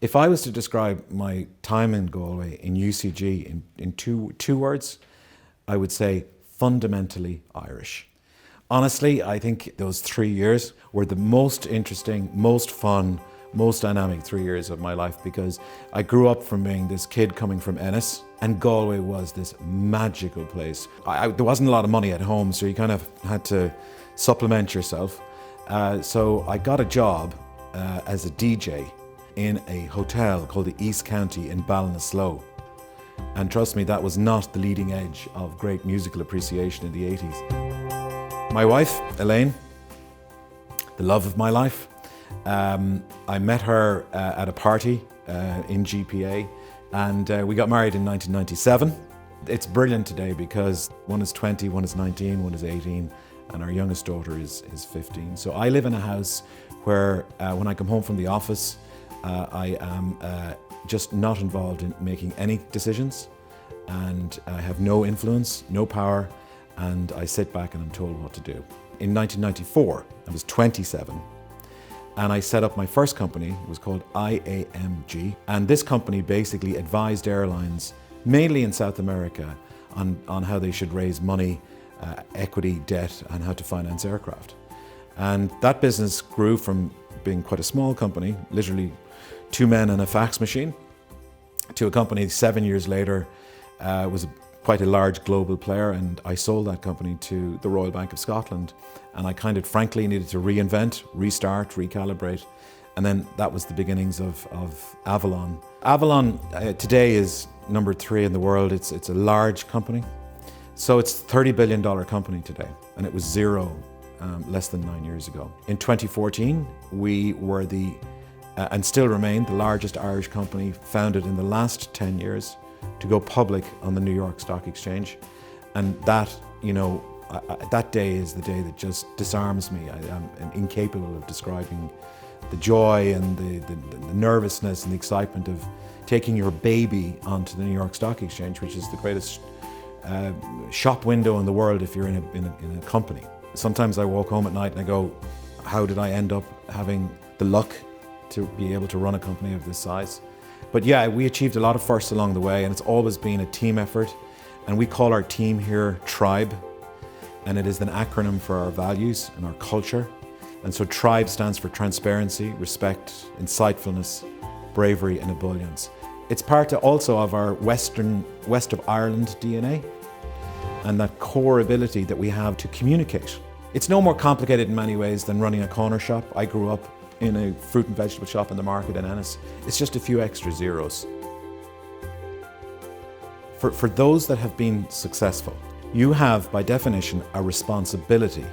If I was to describe my time in Galway in UCG in two words, I would say fundamentally Irish. Honestly, I think those 3 years were the most interesting, most fun, most dynamic 3 years of my life, because I grew up from being this kid coming from Ennis, and Galway was this magical place. There wasn't a lot of money at home, so you kind of had to supplement yourself. So I got a job as a DJ in a hotel called the East County in Ballinasloe. And trust me, that was not the leading edge of great musical appreciation in the 80s. My wife, Elaine, the love of my life, I met her at a party in GPA, and we got married in 1997. It's brilliant today because one is 20, one is 19, one is 18, and our youngest daughter is 15. So I live in a house where when I come home from the office, I am just not involved in making any decisions, and I have no influence, no power, and I sit back and I'm told what to do. In 1994, I was 27, and I set up my first company. It was called IAMG, and this company basically advised airlines, mainly in South America, on how they should raise money, equity, debt, and how to finance aircraft. And that business grew from being quite a small company, literally 2 men and a fax machine, to a company 7 years later was quite a large global player, and I sold that company to the Royal Bank of Scotland. And I kind of frankly needed to reinvent, restart, recalibrate, and then that was the beginnings of Avolon. Avolon today is number 3 in the world. It's a large company, so it's a $30 billion company today, and it was zero less than 9 years ago. In 2014, we were and still remain the largest Irish company founded in the last 10 years to go public on the New York Stock Exchange. And that, that day is the day that just disarms me. I am incapable of describing the joy and the nervousness and the excitement of taking your baby onto the New York Stock Exchange, which is the greatest shop window in the world if you're in a company. Sometimes I walk home at night and I go, how did I end up having the luck to be able to run a company of this size? But yeah, we achieved a lot of firsts along the way, and it's always been a team effort. And we call our team here Tribe, and it is an acronym for our values and our culture. And so Tribe stands for transparency, respect, insightfulness, bravery, and ebullience. It's part also of our West of Ireland DNA, and that core ability that we have to communicate. It's no more complicated in many ways than running a corner shop. I grew up in a fruit and vegetable shop in the market in Ennis. It's just a few extra zeros. For those that have been successful, you have, by definition, a responsibility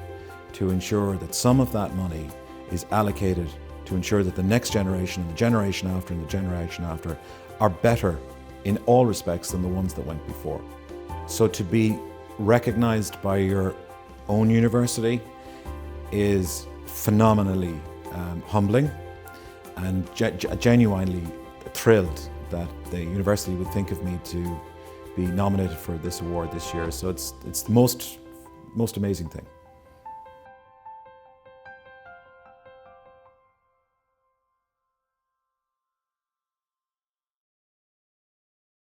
to ensure that some of that money is allocated to ensure that the next generation and the generation after and the generation after are better in all respects than the ones that went before. So to be recognized by your own university is phenomenally humbling, and genuinely thrilled that the university would think of me to be nominated for this award this year. So it's the most amazing thing.